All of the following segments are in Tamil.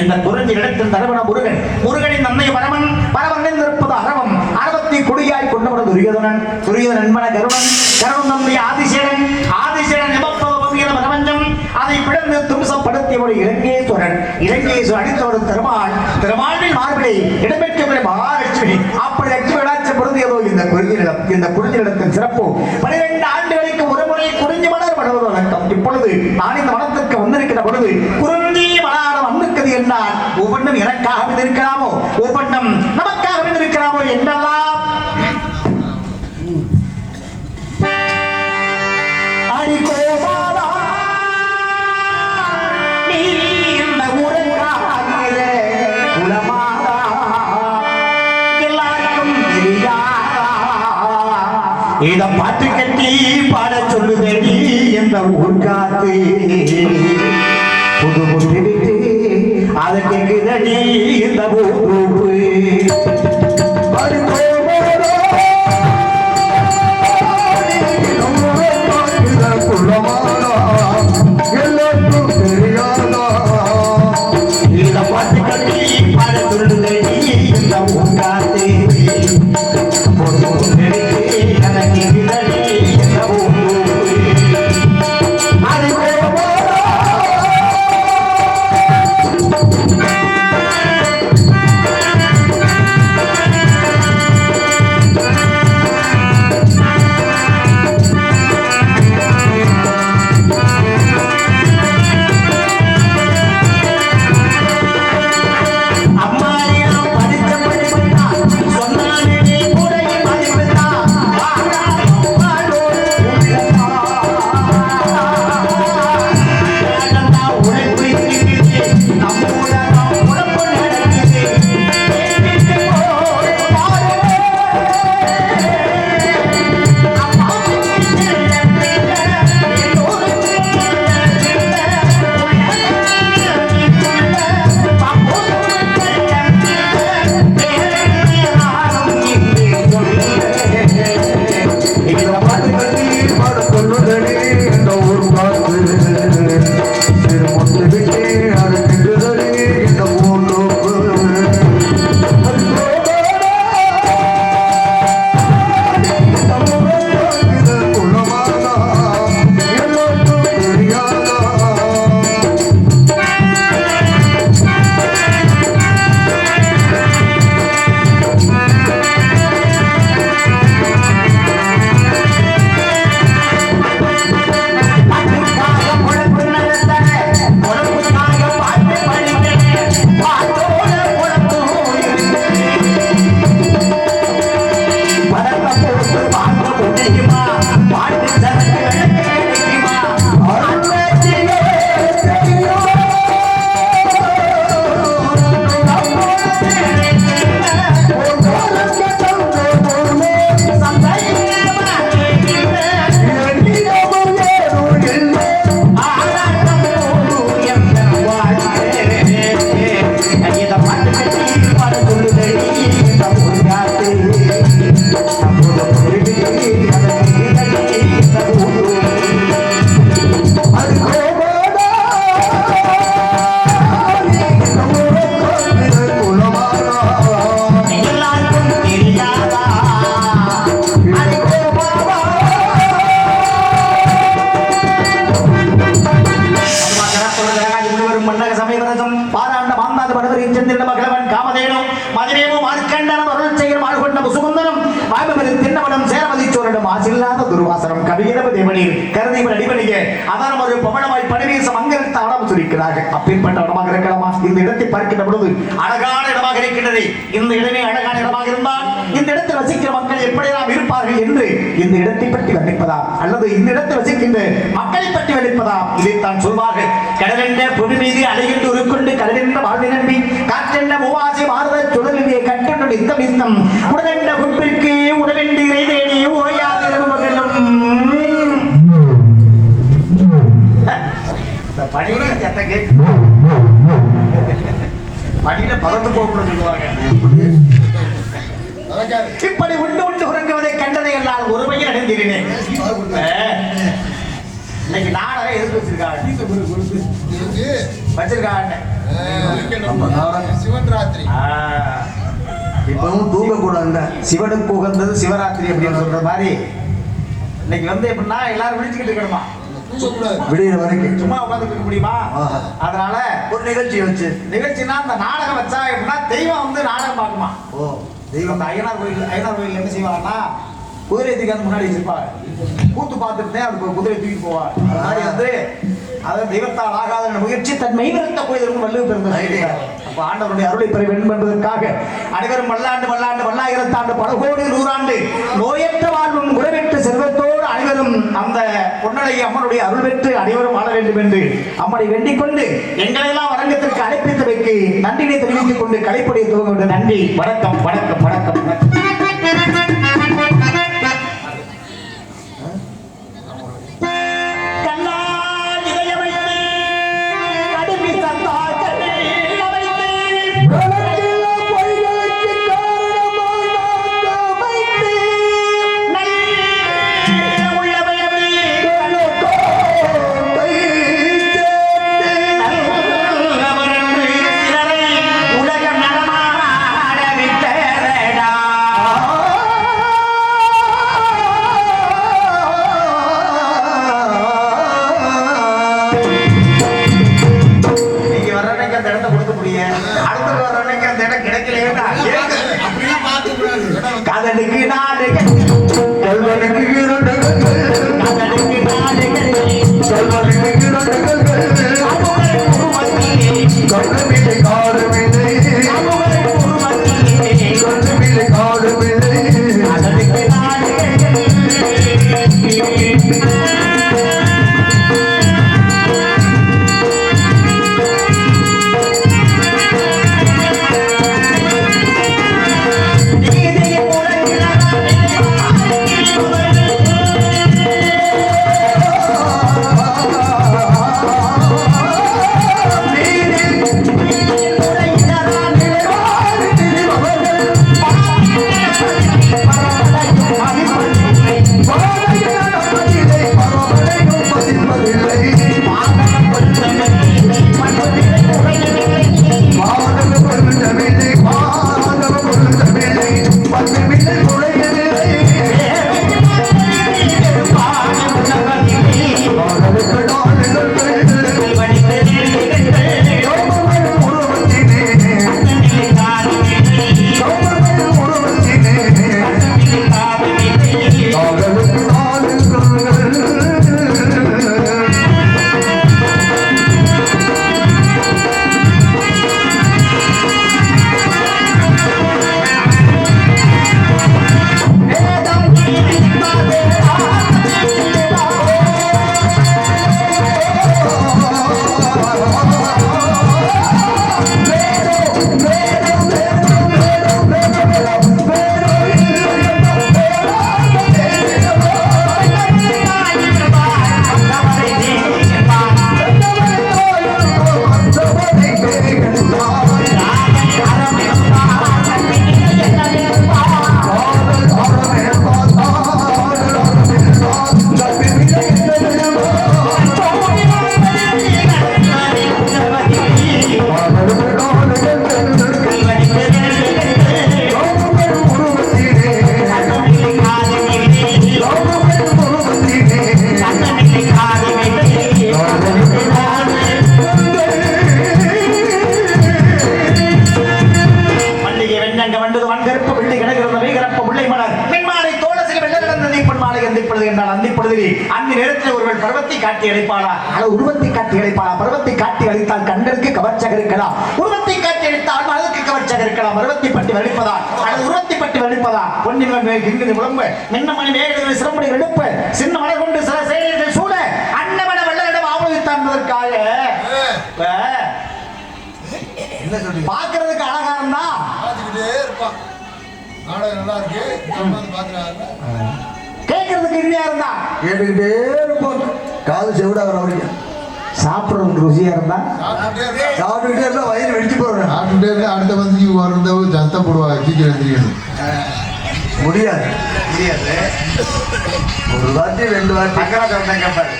இந்த குறிஞ்சி இடத்தில் தரவண முருகன் முருகனின் நன்மை பரமன் பரமன் இருப்பது அரவம் அரவத்தை கொடியாய் கொண்டவன் துரியோதனன் துரியோதனன் நண்பன கருணன் கருணன் நம்பி ஆதிசேனன் ஆதிசேனன் நிபப்பவதிய பிரபஞ்சம் அதை பிளந்து தும்சப்படுத்தியவர் இலங்கேஸ்வரன் இலங்கேஸ்வரன் அடித்தவர் திருமால் திருமாலின் மார்பிலை இடம்பெற்ற மகாலட்சுமி அப்படி லட்சுமி விளாட்சி பொருந்தியதோ இந்த குறிஞ்சி இடத்தின் சிறப்பு 12 ஆண்டுகளுக்கு ஒரு முறை குறிஞ்சி மலர் படுவது வழக்கம். இப்பொழுது நான் இந்த வனத்திற்கு வந்திருக்கிற பொழுது குறிஞ்சி மலர் வந்திருக்கிறது என்றால் ஒவ்வொன்றும் எனக்காக வந்திருக்கலாமோ ஒவ்வொன்றும் நமக்காக வந்திருக்கலாமோ என்றெல்லாம் இத பாட்டு கட்டி பாட சொல்லுதடி என்ற ஊர்காத்து புது புது விட்டு அதை கேக்குதடி இந்த ஊப்பு இத பாட்டு கட்டி பாட சொல்லுதடி இந்த ஊர்காத்து மாலேனும் மதினேமும் மார்க்கண்டனம் அருள் செய்யும் ஆழ்கொண்ட முசுகுந்தனம் வாய்மபதி திண்ணவனம் சேரமதி சோழனும் ஆசில்லாத துர்வாசனம் கவியிடம தேவனீர் கருதிவர் அடிபணிக அதனம் ஒரு பவனமாய் பணிவீசம் அங்கிருந்த ஆடம் சுரிக்கிறார்கள் அப்பேற்பட்ட இடமாக இருக்கலாமா இந்த இடத்தை பார்க்கின்ற பொழுது அழகான இடமாக இருக்கின்றது இந்த இடமே அழகான இடமாக இருந்தால் இந்த இடத்தில் வசிக்கிற மக்கள் எப்படியெல்லாம் இருப்பார்கள் என்று இந்த இடத்தை பற்றி வர்ணிப்பதா அல்லது இந்த இடத்தில் வசிக்கின்ற மக்களை பற்றி வர்ணிப்பதா இதைத்தான் சொல்வார்கள் கடலென்ற பொது மீது அலைகின்ற உருக்கொண்டு கடலென்ற வாழ்வி நம்பி காற்றென்ற மூவாசி மாறுத சுடலிலே கட்டென்ற நித்தம் நித்தம் உடலென்ற குப்பிற்கு உடலென்று இறை தேடி ஓயாதிரவு மகளும் படியில சத்தம் கேட்கு படியில பறந்து போகணும்னு சொல்லுவாங்க இப்படி உண்டு உண்டு உறங்குவதை கண்டதை எல்லாம் ஒருமையில் அடைந்திருந்தேன் இன்னைக்கு நாடகம் எதிர்த்து வச்சிருக்காங்க சிவராத்திரி இப்பவும் தூங்க கூடாது சிவனுக்கு உகந்தது சிவராத்திரி அப்படின்னு சொல்ற மாதிரி இன்னைக்கு வந்து எப்படின்னா எல்லாரும் விழிச்சுக்கிட்டு இருக்கணுமா விடிய வரைக்கும் சும்மா உட்காந்துட்டு இருக்க முடியுமா அதனால ஒரு நிகழ்ச்சினா அந்த நாடகம் வச்சா எப்படின்னா தெய்வம் வந்து நாடகம் பார்க்குமா தெய்வம் ஐயனார் கோயில் என்ன செய்வாங்கன்னா குதிரை தூக்கி முன்னாடி வச்சிருப்பாங்க கூத்து பார்த்துட்டு அதுக்கு குதிரை தூக்கி போவாங்க அது மாதிரி வந்து அதை தெய்வத்தால் ஆகாத முயற்சி தன் மெய்வரத்த கோயிலுக்கு வள்ளுவ பிறந்த அப்ப ஆண்டவருடைய அருளை பெற வேண்டும் என்பதற்காக அனைவரும் வல்லாண்டு வல்லாயிரத்தாண்டு பல கோடி நூறாண்டு நோயற்ற வாழ்வும் குறைவற்ற செல்வத்தோடு அனைவரும் அந்த பொன்னலை அம்மனுடைய அருள் பெற்று அனைவரும் வாழ வேண்டும் என்று அம்மனை வேண்டிக் கொண்டு எங்களெல்லாம் அரங்கத்திற்கு அழைப்பித்தவைக்கு நன்றினை தெரிவித்துக் கொண்டு கலைப்படைய துவங்க வேண்டும். நன்றி. வணக்கம் வணக்கம் வணக்கம் வணக்கம். காதலுக்கு நாடு கல்வனுக்கு இரண்டு காதலுக்கு நாடு கல்வனுக்கு இரண்டு கல்வமில்லை காடுமில்லை கல்வமில்லை காடுமில்லை காதலுக்கு நாடு நீ எங்க வண்டது வன்கருப்பு வெள்ளி கிடக்கிறது வைகரப்ப முல்லை மலர் மென்மாலை தோளசில் வெள்ள நடந்தது பொன்மாலை அந்திப்படுது என்றால் அந்திப்படுது அந்த நேரத்தில் ஒருவள் பருவத்தை காட்டி அழைப்பாளா அல்லது உருவத்தை காட்டி அழைப்பாளா பருவத்தை காட்டி அழைத்தால் கண்களுக்கு கவர்ச்சக இருக்கலாம் உருவத்தை காட்டி அழைத்தால் மனதுக்கு கவர்ச்சக இருக்கலாம் பருவத்தை பற்றி வலிப்பதா அல்லது உருவத்தை பற்றி வலிப்பதா பொன்னின் விளம்பு மின்னமணி வேகத்தில் சிறப்படி எழுப்பு சின்ன மலர் கொண்டு சில செயல்கள் சூழ அன்னமன வெள்ளரிடம் ஆமோதித்தான் என்பதற்காக பாக்குறதுக்கு அழகா இருந்தா கேட்கறதுக்கு இனிமையா இருந்தா கேட்டுக்கிட்டே இருப்போம் காது செவிடாகிற வரைக்கும் சாப்பிடுறதுக்கு ருசியா இருந்தா சாப்பிட்டுக்கிட்டே இருந்தா வயிறு வெடிச்சு போடுறேன் சாப்பிட்டுட்டே இருந்தா அடுத்த வந்து வரந்தவங்க சத்தம் போடுவாங்க சீக்கிரம் தெரியும் முடியாது முடியாது ஒரு வாட்டி 2 வாட்டி அக்கறை வந்தேன் கேட்பாரு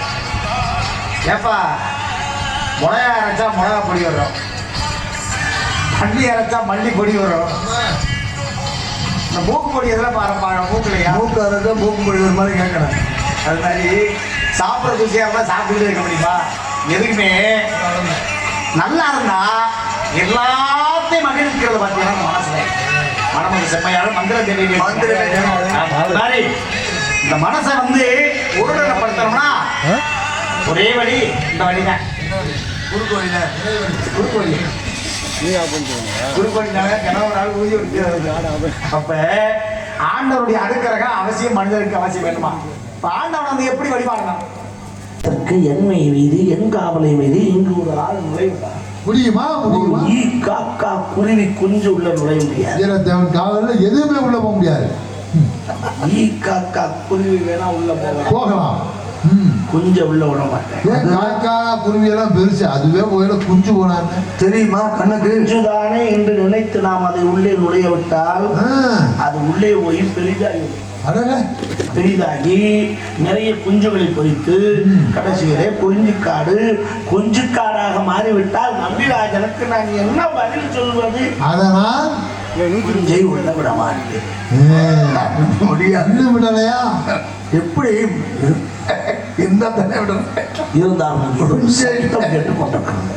ஏப்பா மிளகா அரைச்சா மிளகா பொடி வரும் மல்லி அரைச்சா மல்லி பொடி வரும் இந்த மூக்கு பொடி எதெல்லாம் பாருப்பாங்க மூக்குலையா மூக்கு அரைச்சா மூக்கு பொடி ஒரு மாதிரி கேட்கணும் அது மாதிரி சாப்பிட்ற ருசியாக இருந்தால் சாப்பிட்டுக்கிட்டே இருக்க முடியுமா எதுக்குமே நல்லா இருந்தா எல்லாத்தையும் மகிழ்ச்சிக்கிறது பார்த்தீங்கன்னா மனசுல மனமது செம்மையான மந்திர இந்த மனசை வந்து உருடப்படுத்தணும்னா ஒரே வழி இந்த வழிதான் குறுக்கு வழிதான் குறுக்கு வழி அப்ப ஆண்டவருடைய அடுக்கரக அவசியம் மனிதருக்கு அவசியம் வேணுமா இப்ப ஆண்டவன் வந்து எப்படி வழிபாடணும் என்மை மீது என் காவலை மீது இங்கு ஒரு ஆள் நுழைவுதான் முடியுமா ஈ காக்கா குருவி குஞ்சு உள்ள நுழைய முடியாது காவல எதுவுமே உள்ள போக முடியாது ஈ காக்கா குருவி வேணா உள்ள போகலாம் குஞ்ச உள்ள விட மாட்டேன் காக்கா குருவி எல்லாம் பெருசு அதுவே போயிட குஞ்சு போனாங்க தெரியுமா கண்ணுக்கு குஞ்சுதானே என்று நினைத்து நாம் அதை உள்ளே நுழைய விட்டால் அது உள்ளே போய் பெரிதாகி நிறைய குஞ்சுகளை பொறித்து கடைசியிலே குறிஞ்சிக்காடு கொஞ்சுக்காடாக மாறிவிட்டால் நம்பிராஜனுக்கு நான் என்ன பதில் சொல்வது அதனால் குஞ்சை உள்ள விட மாட்டேன் முடியாது விடலையா எப்படி இருந்தாலும் கேட்டு கொண்டிருக்காங்க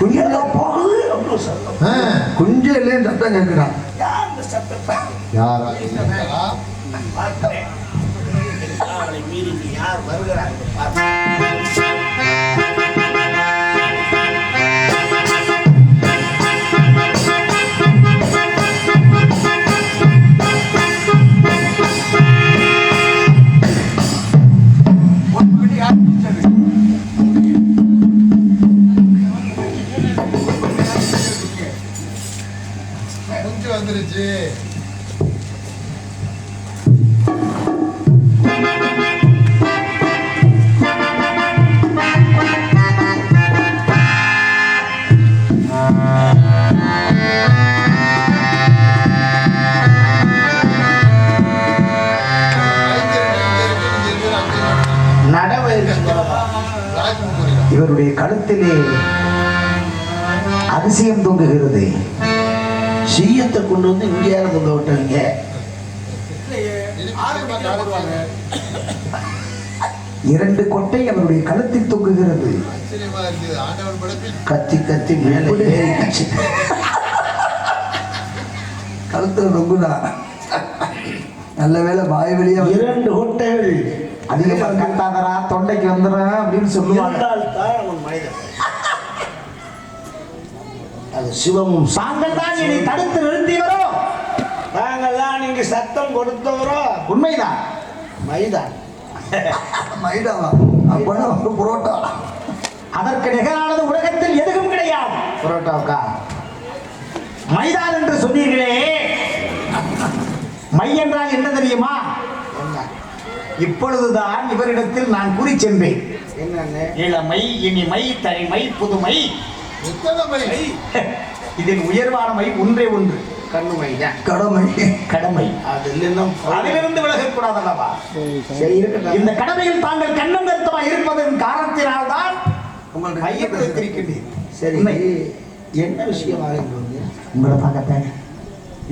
குஞ்செல்லாம் போகுது குஞ்சையிலே சத்தம் கேட்கிறான் யார் வருகிறாங்க வந்துருச்சு இவருடைய கழுத்திலே அதிசயம் தொங்குகிறது சீயத்தை கொண்டு வந்து இங்கே யாரும் தொங்க விட்டாங்க இரண்டு கொட்டை அவருடைய கழுத்தில் தொங்குகிறது கத்தி கத்தி மேலே கழுத்துல தொங்குதா நல்ல வேலை வாய் வழியா 2 கொட்டைகள் அதிகமாக கத்தாதரா தொண்டைக்கு வந்துடும் அப்படின்னு சொல்லுவாங்க அது சிவமும் சாங்கள் தான் என்னை தடுத்து நிறுத்தியவரோ நாங்கள்லாம் நீங்க சத்தம் கொடுத்தவரோ உண்மைதான் மைதான் மைதாவா அப்படின்னா புரோட்டா அதற்கு நிகரானது உலகத்தில் எதுவும் கிடையாது புரோட்டாவுக்கா மைதான் என்று சொன்னீர்களே மை என்றால் என்ன தெரியுமா இப்பொழுதுதான் இவரிடத்தில் நான் கூறி சென்றேன் இளமை இனிமை தனிமை புதுமை இதில் உயர்வான மை ஒன்றே ஒன்று கண்ணுமை கடமை கடமை அதிலிருந்து விலகக்கூடாது அல்லவா இந்த கடமையில் தாங்கள் கண்ணம் கருத்தமா இருப்பதன் காரணத்தினால்தான் உங்கள் மையத்தை வைத்திருக்கின்றேன் சரி என்ன விஷயமாக உங்களை பார்க்கத்தானே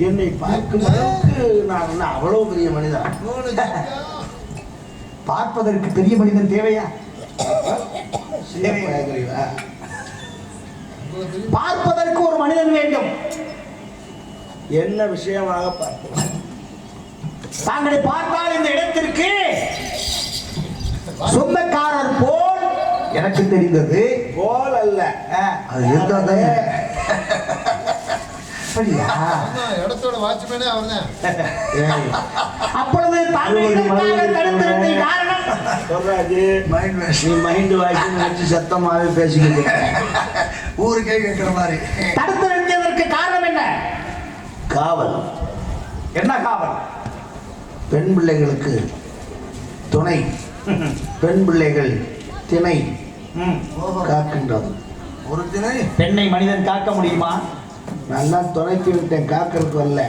என்னை பார்க்கும் அளவுக்கு நான் அவ்வளவு பெரிய மனிதன் பார்ப்பதற்கு பெரிய மனிதன் தேவையா பார்ப்பதற்கு ஒரு மனிதன் வேண்டும் என்ன விஷயமாக பார்த்தேன்? தாங்களை பார்த்தால் இந்த இடத்திற்கு சொந்தக்காரர் போல் எனக்கு தெரிந்தது. போல் அல்ல, அது இருந்தா இடத்தோட வாட்ச்மேனே அவர்தான். அப்பொழுது தடுத்திருந்த காரணம் சொல்றாரு. நீ மைண்ட் வாய்ஸ் நினைச்சு சத்தமாவே பேசிக்கிட்டு ஊருக்கே கேட்கிற மாதிரி. தடுத்து நிறுத்தியதற்கு காரணம் என்ன? காவல். என்ன காவல்? பெண் பிள்ளைகளுக்கு துணை, பெண் பிள்ளைகள் திணை காக்கின்றது. ஒரு திணை பெண்ணை மனிதன் காக்க முடியுமா? நான் தான் துணைக்கு விட்டேன், காக்கிறதுக்கு வரல.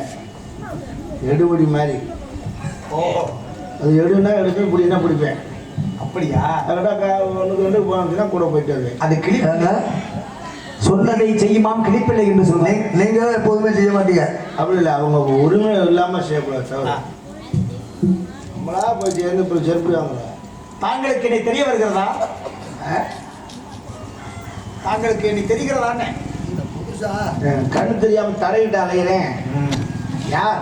எடுபடி மாதிரி. அது எடுனா எடுப்பேன், பிடினா பிடிப்பேன். அப்படியா? ஒன்றுக்கு ரெண்டு போனதுன்னா கூட போயிட்டு வருவேன். அது கிளிப்பாங்க. சொன்னதை செய்யுமாம் கிளிப்பில்லை என்று சொன்னேன். நீங்க எப்போதுமே செய்ய மாட்டீங்க. அப்படி இல்லை, அவங்க உரிமை இல்லாமல் செய்யக்கூடாது. தவிர நம்மளா போய் சேர்ந்து இப்போ செருப்பு வாங்கல. தாங்களுக்கு என்னை தெரிய வருகிறதா? தாங்களுக்கு என்னை தெரிகிறதானே? புதுசா கண்ணு தெரியாமல் தரையிட்டு அலைகிறேன். யார்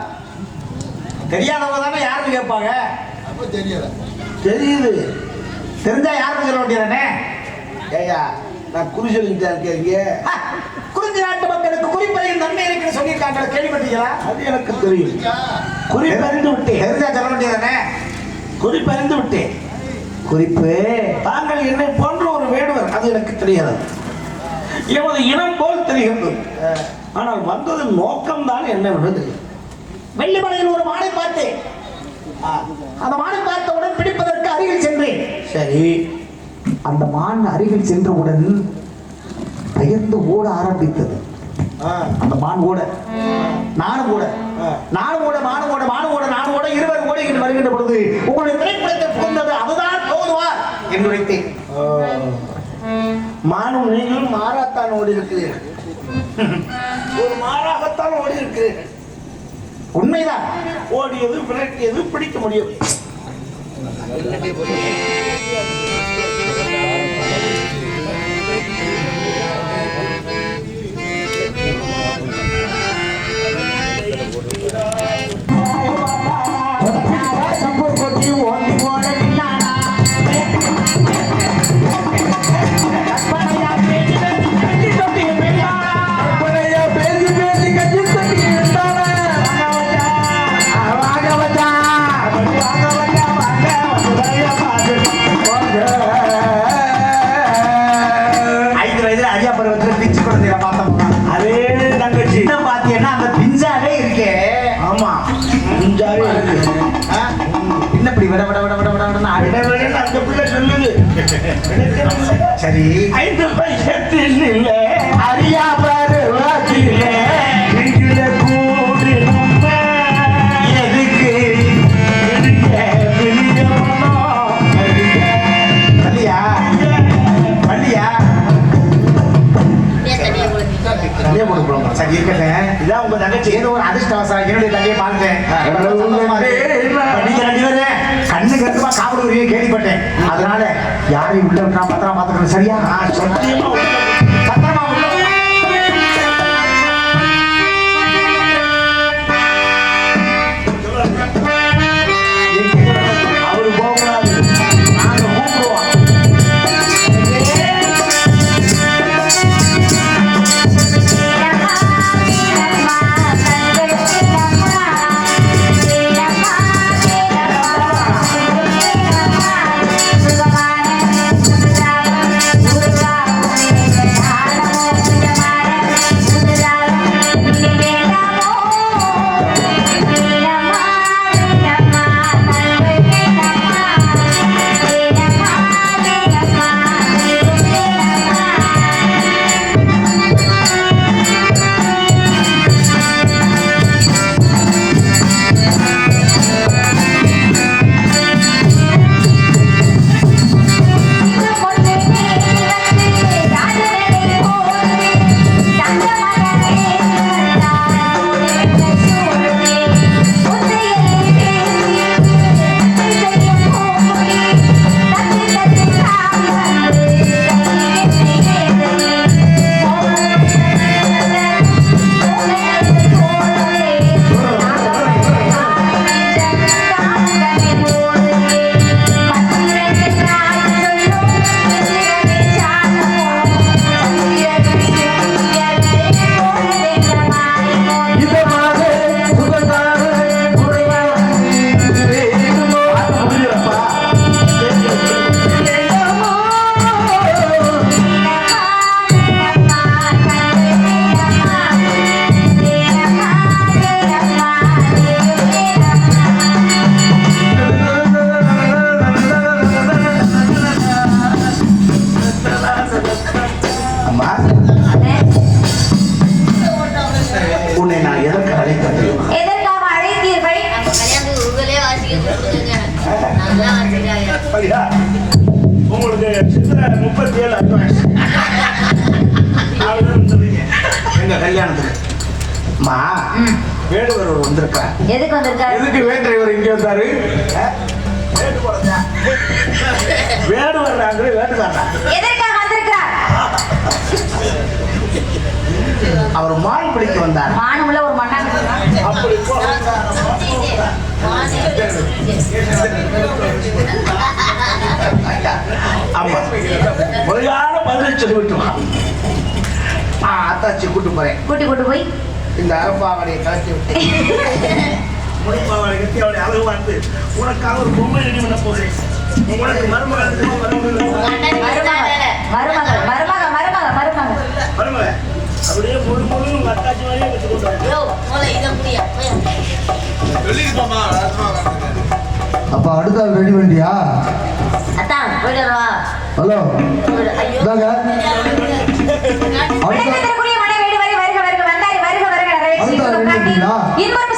தெரியாதவங்க தானே யாருன்னு கேட்பாங்க. அப்ப தெரியல. தெரியுது. தெரிஞ்சா யாருன்னு சொல்ல வேண்டியதானே? ஏயா நான் குறி சொல்லிட்டு இருக்கேன். குறிஞ்சி நாட்டு மக்களுக்கு குறிப்பறியும் நன்மை இருக்குன்னு சொல்லியிருக்காங்க, கேள்விப்பட்டீங்களா? அது எனக்கு தெரியும். குறிப்பறிந்து விட்டேன். தெரிஞ்சா சொல்ல வேண்டியதானே? குறிப்பறிந்து விட்டேன். குறிப்பு தாங்கள் என்னை போன்ற ஒரு வேடுவர், அது எனக்கு தெரியாது. எமது இனம் போல் தெரிகிறது. ஆனால் வந்ததன் நோக்கம் தான் என்னவென்று தெரியும். வெள்ளிமலையில் ஒரு மானை பார்த்தேன். அந்த மானை பார்த்தவுடன் பிடிப்பதற்கு அருகில் சென்றேன். சரி, அந்த மான் அருகில் சென்றவுடன் பெயர்ந்து ஓட ஆரம்பித்தது. அந்த மான் ஓட, நானும் ஓட, நானும் ஓட, மானும் ஓட, மானும் ஓட, நானும் ஓட, இருவர் ஓடுகின்ற வருகின்ற பொழுது உங்களுடைய திரைப்படத்தை புகுந்தது. அதுதான் போதுவார் என்று வைத்தேன். மானும் நீங்களும் மாறாத்தான் ஓடி இருக்கிறீர்கள். ஒரு மாறாகத்தான் ஓடி இருக்கிறீர்கள். உண்மைதான். ஓடியது விரட்டியது பிடிக்க முடியும். சரி, 5 பைசத்து இல்ல அறியா பருவத்திலே கூடி நம்ம எதுக்கு பள்ளியா பள்ளியா சரி இருக்கட்டும். இதான் உங்க தங்கச்சி. ஏதோ ஒரு அதிர்ஷ்டவசம் என்னுடைய தங்கையை பார்த்தேன். நீங்க 2 பேரும் கண்ணு கருத்துமா சாப்பிடுவீங்க கேள்விப்பட்டேன். அதனால யாரையும் உள்ள விட்டா பத்திரமா பார்த்துக்கணும். சரியா? சத்தியமா பத்திரமா உள்ள அவரு போகக்கூடாது. நாங்க கூப்பிடுவோம். சுகமான ம். வேடுவர் ஒரு வந்திருக்கார். எதுக்கு வந்திருக்காரு? எதுக்கு வேடுவர் இங்க வந்தாரு? வேடுவர் நாங்களே வேடுதாரா? எதற்காக வந்திருக்கிறார்? அவர் மான் பிடிக்க வந்தார். மானுமுள்ள ஒரு மண்ணாங்க. அப்படி போ. ஆமா. முறையான பதிலை சொல்லிவிட்டு வா. அத்தாச்சி கூட்டு போறேன். கூட்டி போய் இந்த அரப்பாவடையை கலத்தி விட்டு முறைப்பாவடை கட்டி அவளை அழகு பார்த்து உனக்காக ஒரு பொம்மை ரெடி பண்ண போகிறேன். உனக்கு மருமகள் மருமக அப்படியே முழு முழு உங்க அத்தாச்சி மாதிரியே வச்சு கொண்டு அப்ப அடுத்த ஆள் ரெடி பண்ணிட்டியா? அத்தான் போயிட்டு வா. ஹலோ ஐயோ இந்தாங்க. அடுத்த மனை வீடு வரை வருக வருக வந்தாரி வருக வருக நிறைய அடுத்த ஆள் ரெடி பண்ணிட்டீங்களா? இன்னொரு